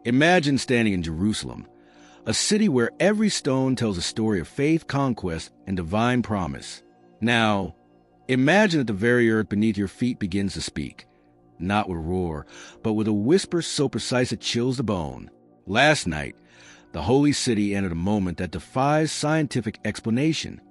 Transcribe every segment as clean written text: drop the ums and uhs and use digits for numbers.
Imagine standing in Jerusalem, a city where every stone tells a story of faith, conquest, and divine promise. Now, imagine that the very earth beneath your feet begins to speak, not with a roar, but with a whisper so precise it chills the bone. Last night, the holy city entered a moment that defies scientific explanation.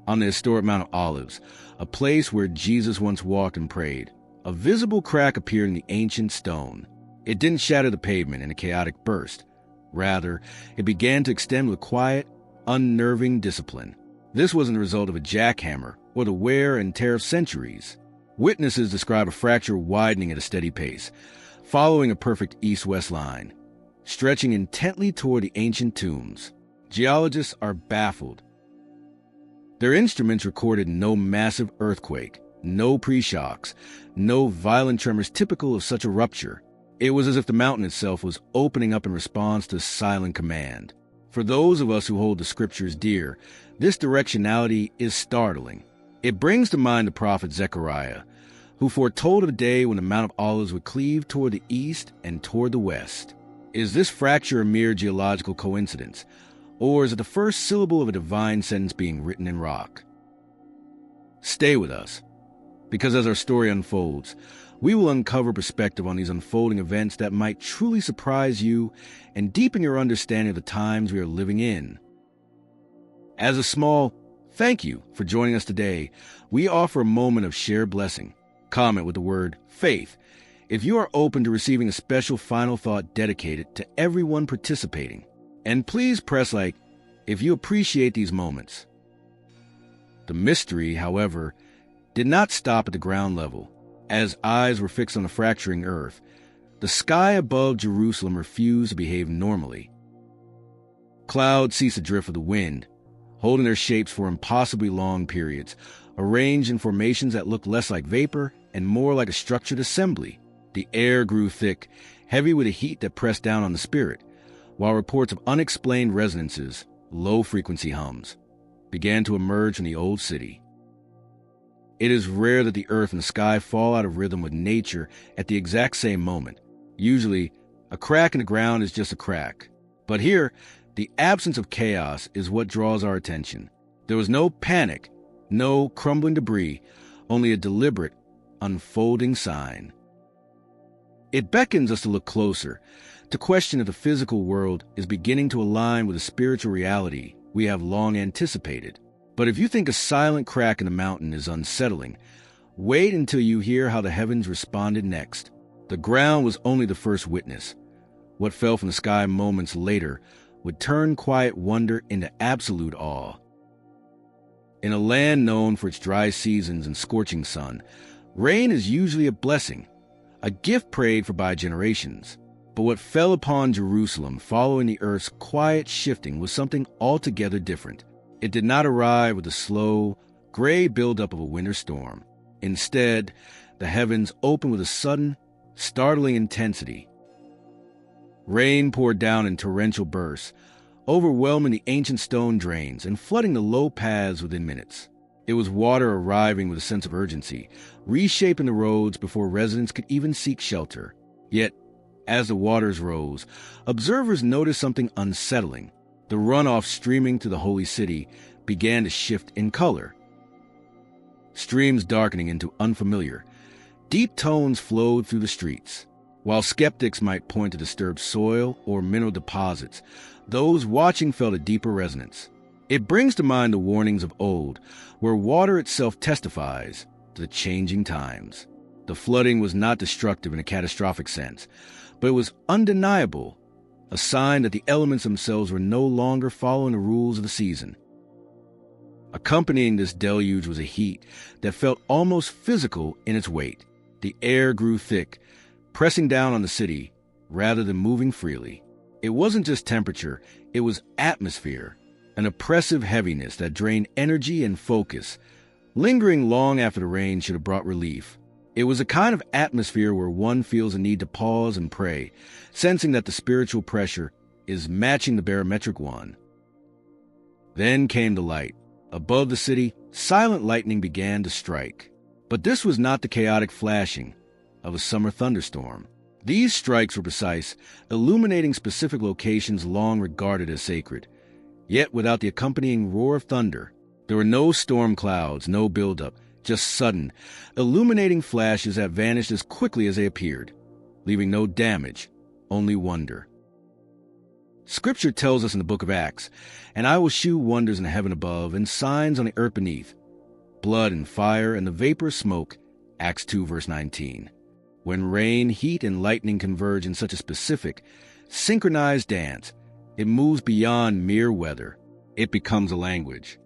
On the historic Mount of Olives, a place where Jesus once walked and prayed, a visible crack appeared in the ancient stone. It didn't shatter the pavement in a chaotic burst. Rather, it began to extend with quiet, unnerving discipline. This wasn't the result of a jackhammer or the wear and tear of centuries. Witnesses describe a fracture widening at a steady pace, following a perfect east-west line, stretching intently toward the ancient tombs. Geologists are baffled. Their instruments recorded no massive earthquake, no pre-shocks, no violent tremors typical of such a rupture. It was as if the mountain itself was opening up in response to silent command. For those of us who hold the scriptures dear, this directionality is startling. It brings to mind the prophet Zechariah, who foretold of a day when the Mount of Olives would cleave toward the east and toward the west. Is this fracture a mere geological coincidence, or is it the first syllable of a divine sentence being written in rock? Stay with us, because as our story unfolds, we will uncover perspective on these unfolding events that might truly surprise you and deepen your understanding of the times we are living in. As a small thank you for joining us today, we offer a moment of shared blessing. Comment with the word faith if you are open to receiving a special final thought dedicated to everyone participating. And please press like if you appreciate these moments. The mystery, however, did not stop at the ground level. As eyes were fixed on the fracturing earth, the sky above Jerusalem refused to behave normally. Clouds ceased to drift with the wind, holding their shapes for impossibly long periods, arranged in formations that looked less like vapor and more like a structured assembly. The air grew thick, heavy with a heat that pressed down on the spirit, while reports of unexplained resonances, low-frequency hums, began to emerge from the old city. It is rare that the earth and the sky fall out of rhythm with nature at the exact same moment. Usually, a crack in the ground is just a crack. But here, the absence of chaos is what draws our attention. There was no panic, no crumbling debris, only a deliberate, unfolding sign. It beckons us to look closer, to question if the physical world is beginning to align with the spiritual reality we have long anticipated. But if you think a silent crack in the mountain is unsettling, wait until you hear how the heavens responded next. The ground was only the first witness. What fell from the sky moments later would turn quiet wonder into absolute awe. In a land known for its dry seasons and scorching sun, rain is usually a blessing, a gift prayed for by generations. But what fell upon Jerusalem following the earth's quiet shifting was something altogether different. It did not arrive with the slow, gray buildup of a winter storm. Instead, the heavens opened with a sudden, startling intensity. Rain poured down in torrential bursts, overwhelming the ancient stone drains and flooding the low paths within minutes. It was water arriving with a sense of urgency, reshaping the roads before residents could even seek shelter. Yet, as the waters rose, observers noticed something unsettling. The runoff streaming to the holy city began to shift in color. Streams darkening into unfamiliar, deep tones flowed through the streets. While skeptics might point to disturbed soil or mineral deposits, those watching felt a deeper resonance. It brings to mind the warnings of old, where water itself testifies to the changing times. The flooding was not destructive in a catastrophic sense, but it was undeniable, a sign that the elements themselves were no longer following the rules of the season. Accompanying this deluge was a heat that felt almost physical in its weight. The air grew thick, pressing down on the city rather than moving freely. It wasn't just temperature, it was atmosphere, an oppressive heaviness that drained energy and focus, lingering long after the rain should have brought relief. It was a kind of atmosphere where one feels a need to pause and pray, sensing that the spiritual pressure is matching the barometric one. Then came the light. Above the city, silent lightning began to strike. But this was not the chaotic flashing of a summer thunderstorm. These strikes were precise, illuminating specific locations long regarded as sacred. Yet without the accompanying roar of thunder, there were no storm clouds, no buildup, just sudden, illuminating flashes that vanished as quickly as they appeared, leaving no damage, only wonder. Scripture tells us in the book of Acts, "And I will shew wonders in the heaven above, and signs on the earth beneath, blood and fire and the vapor of smoke," Acts 2 verse 19. When rain, heat, and lightning converge in such a specific, synchronized dance, it moves beyond mere weather. It becomes a language.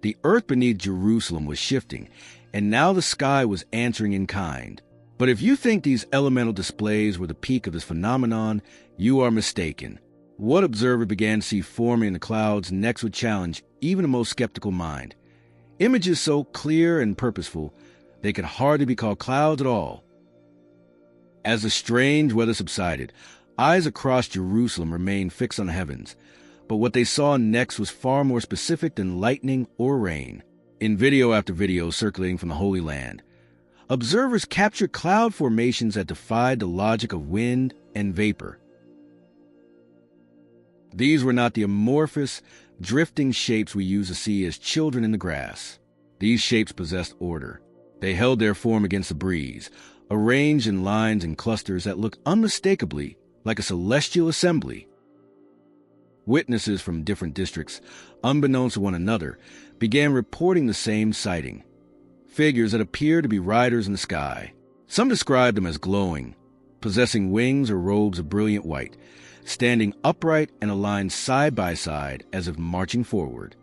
The earth beneath Jerusalem was shifting, and now the sky was answering in kind. But if you think these elemental displays were the peak of this phenomenon, you are mistaken. What observer began to see forming in the clouds next would challenge even the most skeptical mind. Images so clear and purposeful, they could hardly be called clouds at all. As the strange weather subsided, eyes across Jerusalem remained fixed on the heavens, but what they saw next was far more specific than lightning or rain. In video after video circulating from the Holy Land, observers captured cloud formations that defied the logic of wind and vapor. These were not the amorphous, drifting shapes we used to see as children in the grass. These shapes possessed order. They held their form against the breeze, arranged in lines and clusters that looked unmistakably like a celestial assembly. Witnesses from different districts, unbeknownst to one another, began reporting the same sighting. Figures that appeared to be riders in the sky. Some described them as glowing, possessing wings or robes of brilliant white, standing upright and aligned side by side as if marching forward.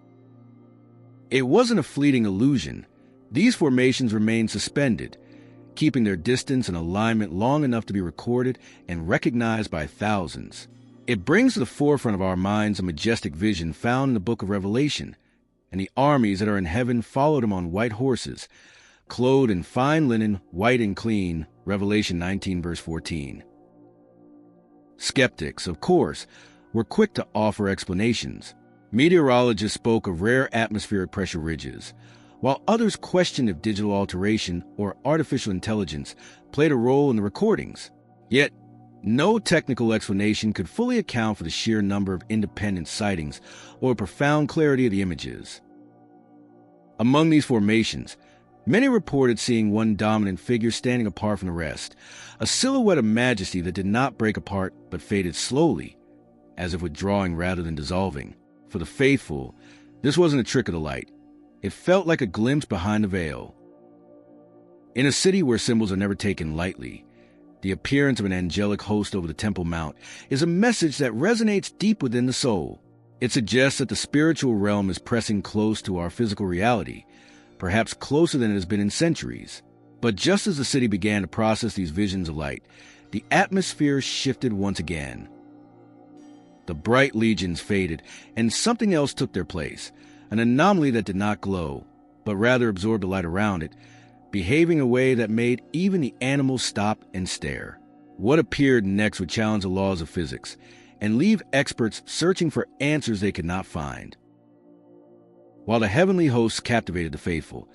It wasn't a fleeting illusion. These formations remained suspended, keeping their distance and alignment long enough to be recorded and recognized by thousands. It brings to the forefront of our minds a majestic vision found in the book of Revelation, and the armies that are in heaven followed him on white horses, clothed in fine linen, white and clean, Revelation 19 verse 14. Skeptics, of course, were quick to offer explanations. Meteorologists spoke of rare atmospheric pressure ridges, while others questioned if digital alteration or artificial intelligence played a role in the recordings. Yet, no technical explanation could fully account for the sheer number of independent sightings or profound clarity of the images. Among these formations, many reported seeing one dominant figure standing apart from the rest, a silhouette of majesty that did not break apart but faded slowly, as if withdrawing rather than dissolving. For the faithful, this wasn't a trick of the light. It felt like a glimpse behind the veil. In a city where symbols are never taken lightly, the appearance of an angelic host over the Temple Mount is a message that resonates deep within the soul. It suggests that the spiritual realm is pressing close to our physical reality, perhaps closer than it has been in centuries. But just as the city began to process these visions of light, the atmosphere shifted once again. The bright legions faded, and something else took their place, an anomaly that did not glow, but rather absorbed the light around it, behaving in a way that made even the animals stop and stare. What appeared next would challenge the laws of physics and leave experts searching for answers they could not find. While the heavenly hosts captivated the faithful,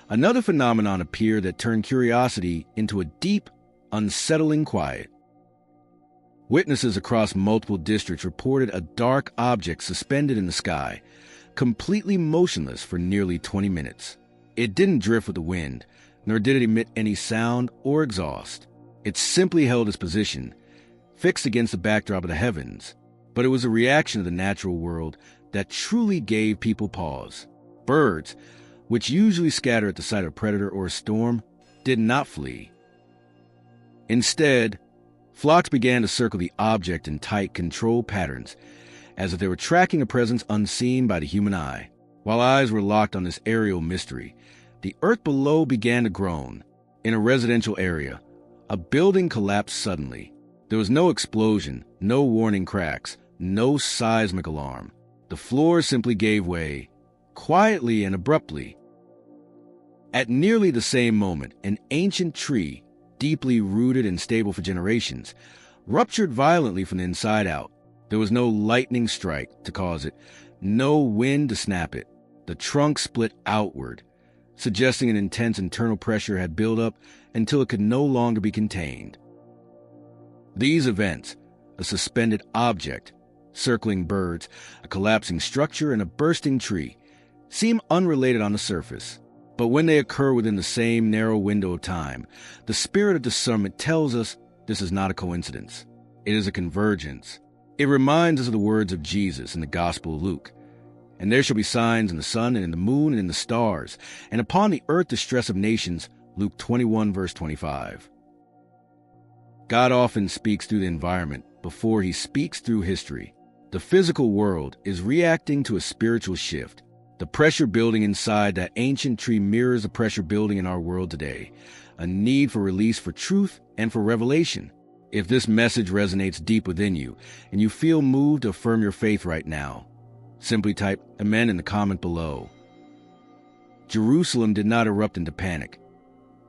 another phenomenon appeared that turned curiosity into a deep, unsettling quiet. Witnesses across multiple districts reported a dark object suspended in the sky, completely motionless for nearly 20 minutes. It didn't drift with the wind, nor did it emit any sound or exhaust. It simply held its position, fixed against the backdrop of the heavens. But it was a reaction of the natural world that truly gave people pause. Birds, which usually scatter at the sight of a predator or a storm, did not flee. Instead, flocks began to circle the object in tight, controlled patterns, as if they were tracking a presence unseen by the human eye. While eyes were locked on this aerial mystery, the earth below began to groan. In a residential area, a building collapsed suddenly. There was no explosion, no warning cracks, no seismic alarm. The floor simply gave way, quietly and abruptly. At nearly the same moment, an ancient tree, deeply rooted and stable for generations, ruptured violently from the inside out. There was no lightning strike to cause it, no wind to snap it. The trunk split outward, suggesting an intense internal pressure had built up until it could no longer be contained. These events, a suspended object, circling birds, a collapsing structure, and a bursting tree, seem unrelated on the surface. But when they occur within the same narrow window of time, the spirit of discernment tells us this is not a coincidence. It is a convergence. It reminds us of the words of Jesus in the Gospel of Luke. And there shall be signs in the sun and in the moon and in the stars, and upon the earth the stress of nations, Luke 21, verse 25. God often speaks through the environment before he speaks through history. The physical world is reacting to a spiritual shift. The pressure building inside that ancient tree mirrors the pressure building in our world today, a need for release for truth and for revelation. If this message resonates deep within you and you feel moved to affirm your faith right now, simply type Amen in the comment below. Jerusalem did not erupt into panic.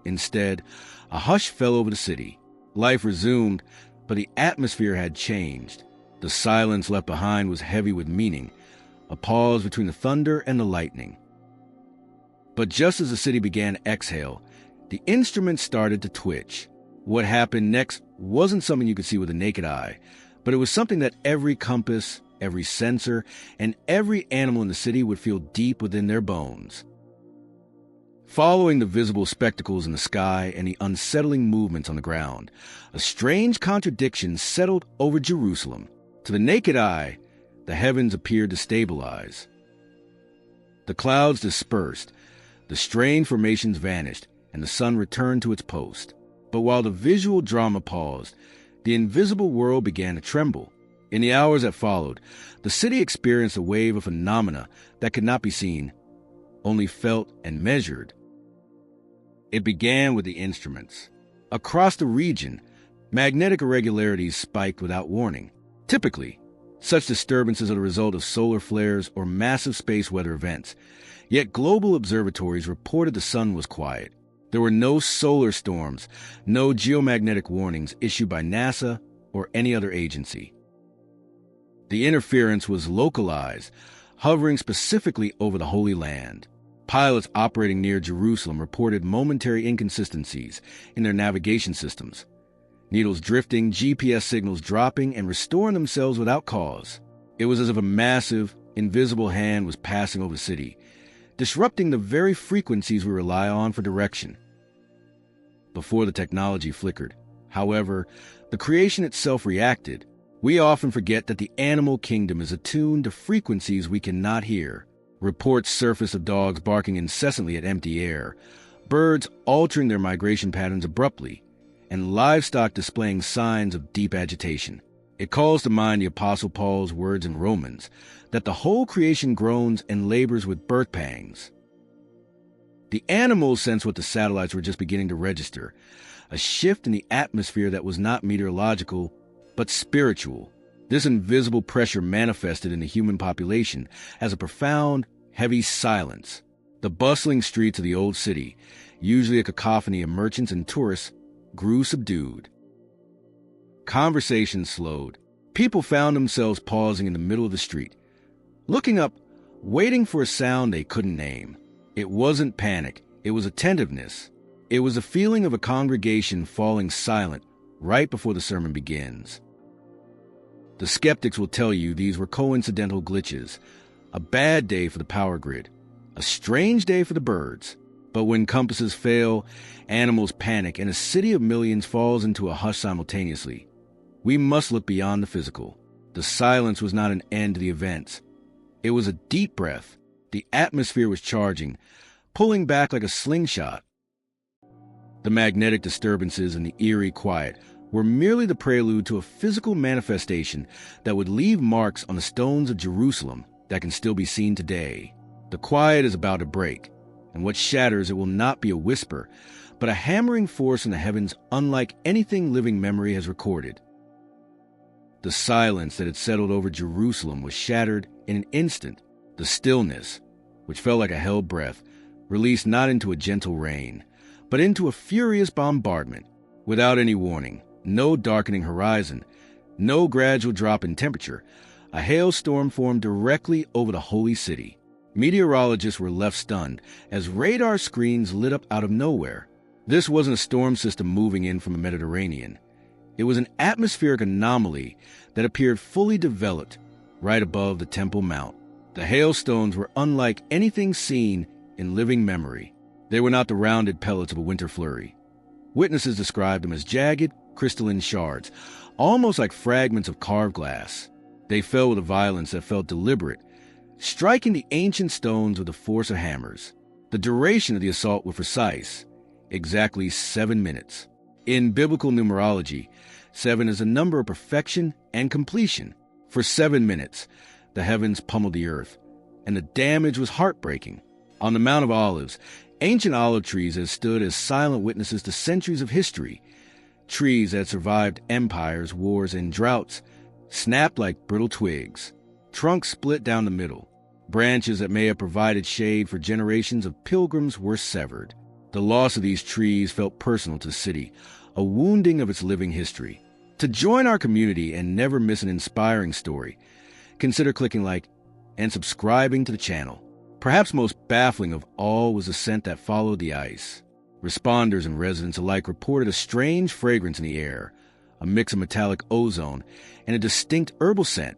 Instead, a hush fell over the city. Life resumed, but the atmosphere had changed. The silence left behind was heavy with meaning, a pause between the thunder and the lightning. But just as the city began to exhale, the instruments started to twitch. What happened next wasn't something you could see with the naked eye, but it was something that every compass, every sensor, and every animal in the city would feel deep within their bones. Following the visible spectacles in the sky and the unsettling movements on the ground, a strange contradiction settled over Jerusalem. To the naked eye, the heavens appeared to stabilize. The clouds dispersed, the strange formations vanished, and the sun returned to its post. But while the visual drama paused, the invisible world began to tremble. In the hours that followed, the city experienced a wave of phenomena that could not be seen, only felt and measured. It began with the instruments. Across the region, magnetic irregularities spiked without warning. Typically, such disturbances are the result of solar flares or massive space weather events. Yet global observatories reported the sun was quiet. There were no solar storms, no geomagnetic warnings issued by NASA or any other agency. The interference was localized, hovering specifically over the Holy Land. Pilots operating near Jerusalem reported momentary inconsistencies in their navigation systems. Needles drifting, GPS signals dropping, and restoring themselves without cause. It was as if a massive, invisible hand was passing over the city, disrupting the very frequencies we rely on for direction. Before the technology flickered, however, the creation itself reacted. We often forget that the animal kingdom is attuned to frequencies we cannot hear. Reports surface of dogs barking incessantly at empty air, birds altering their migration patterns abruptly, and livestock displaying signs of deep agitation. It calls to mind the Apostle Paul's words in Romans, that the whole creation groans and labors with birth pangs. The animals sensed what the satellites were just beginning to register, a shift in the atmosphere that was not meteorological, but spiritual. This invisible pressure manifested in the human population as a profound, heavy silence. The bustling streets of the old city, usually a cacophony of merchants and tourists, grew subdued. Conversation slowed. People found themselves pausing in the middle of the street, looking up, waiting for a sound they couldn't name. It wasn't panic, it was attentiveness. It was a feeling of a congregation falling silent right before the sermon begins. The skeptics will tell you these were coincidental glitches, a bad day for the power grid, a strange day for the birds. But when compasses fail, animals panic, and a city of millions falls into a hush simultaneously, we must look beyond the physical. The silence was not an end to the events. It was a deep breath. The atmosphere was charging, pulling back like a slingshot. The magnetic disturbances and the eerie quiet were merely the prelude to a physical manifestation that would leave marks on the stones of Jerusalem that can still be seen today. The quiet is about to break, and what shatters it will not be a whisper, but a hammering force in the heavens unlike anything living memory has recorded. The silence that had settled over Jerusalem was shattered in an instant. The stillness, which felt like a held breath, released not into a gentle rain, but into a furious bombardment. Without any warning, no darkening horizon, no gradual drop in temperature, a hailstorm formed directly over the holy city. Meteorologists were left stunned as radar screens lit up out of nowhere. This wasn't a storm system moving in from the Mediterranean. It was an atmospheric anomaly that appeared fully developed right above the Temple Mount. The hailstones were unlike anything seen in living memory. They were not the rounded pellets of a winter flurry. Witnesses described them as jagged, crystalline shards, almost like fragments of carved glass. They fell with a violence that felt deliberate, striking the ancient stones with the force of hammers. The duration of the assault was precise, exactly 7 minutes. In biblical numerology, 7 is a number of perfection and completion. For 7 minutes, the heavens pummeled the earth, and the damage was heartbreaking. On the Mount of Olives, ancient olive trees had stood as silent witnesses to centuries of history. Trees that survived empires, wars, and droughts snapped like brittle twigs. Trunks split down the middle. Branches that may have provided shade for generations of pilgrims were severed. The loss of these trees felt personal to the city, a wounding of its living history. To join our community and never miss an inspiring story, consider clicking like and subscribing to the channel. Perhaps most baffling of all was the scent that followed the ice. Responders and residents alike reported a strange fragrance in the air, a mix of metallic ozone and a distinct herbal scent,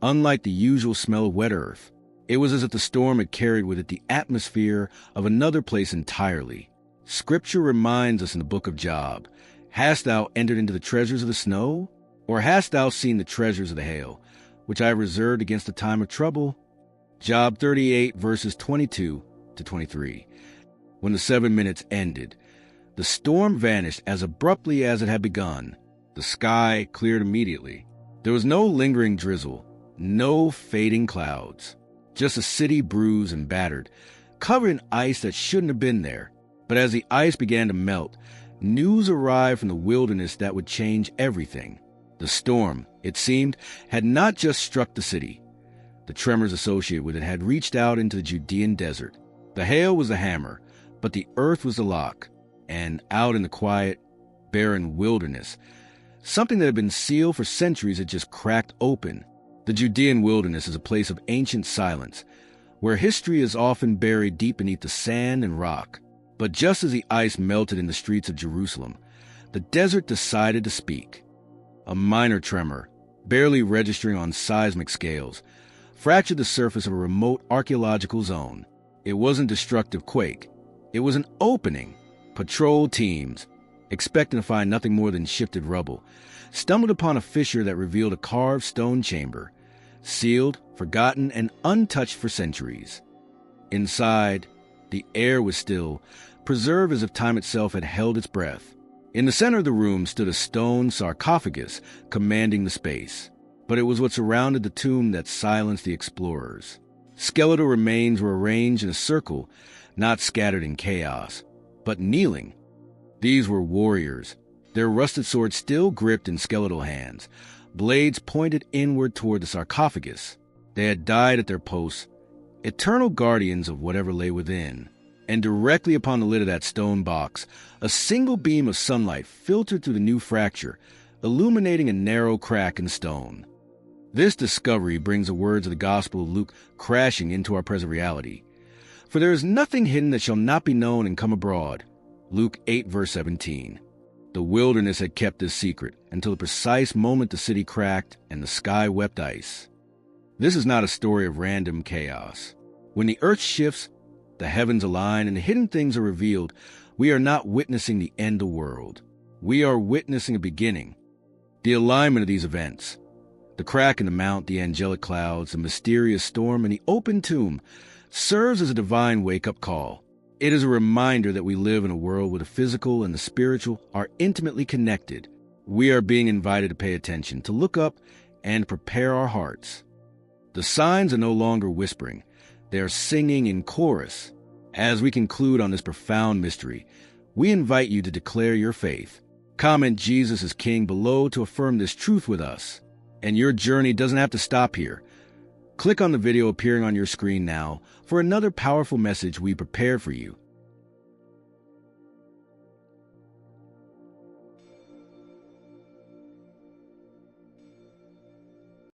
unlike the usual smell of wet earth. It was as if the storm had carried with it the atmosphere of another place entirely. Scripture reminds us in the book of Job, "Hast thou entered into the treasures of the snow? Or hast thou seen the treasures of the hail, which I have reserved against the time of trouble?" Job 38, verses 22 to 23. When the 7 minutes ended, the storm vanished as abruptly as it had begun. The sky cleared immediately. There was no lingering drizzle, no fading clouds. Just a city bruised and battered, covered in ice that shouldn't have been there. But as the ice began to melt, news arrived from the wilderness that would change everything. The storm, it seemed, had not just struck the city. The tremors associated with it had reached out into the Judean desert. The hail was the hammer, but the earth was the lock. And out in the quiet, barren wilderness, something that had been sealed for centuries had just cracked open. The Judean wilderness is a place of ancient silence, where history is often buried deep beneath the sand and rock. But just as the ice melted in the streets of Jerusalem, the desert decided to speak. A minor tremor, barely registering on seismic scales, fractured the surface of a remote archaeological zone. It wasn't a destructive quake. It was an opening. Patrol teams, expecting to find nothing more than shifted rubble, stumbled upon a fissure that revealed a carved stone chamber, sealed, forgotten, and untouched for centuries. Inside, the air was still, preserved as if time itself had held its breath. In the center of the room stood a stone sarcophagus commanding the space, but it was what surrounded the tomb that silenced the explorers. Skeletal remains were arranged in a circle, not scattered in chaos, but kneeling. These were warriors, their rusted swords still gripped in skeletal hands, blades pointed inward toward the sarcophagus. They had died at their posts, eternal guardians of whatever lay within. And directly upon the lid of that stone box, a single beam of sunlight filtered through the new fracture, illuminating a narrow crack in the stone. This discovery brings the words of the Gospel of Luke crashing into our present reality. "For there is nothing hidden that shall not be known and come abroad." Luke 8, verse 17. The wilderness had kept this secret until the precise moment the city cracked and the sky wept ice. This is not a story of random chaos. When the earth shifts, the heavens align, and the hidden things are revealed, we are not witnessing the end of the world. We are witnessing a beginning. The alignment of these events, the crack in the mount, the angelic clouds, the mysterious storm, and the open tomb, serves as a divine wake-up call. It is a reminder that we live in a world where the physical and the spiritual are intimately connected. We are being invited to pay attention, to look up, and prepare our hearts. The signs are no longer whispering. They are singing in chorus. As we conclude on this profound mystery, we invite you to declare your faith. Comment "Jesus is King" below to affirm this truth with us. And your journey doesn't have to stop here. Click on the video appearing on your screen now for another powerful message we prepared for you.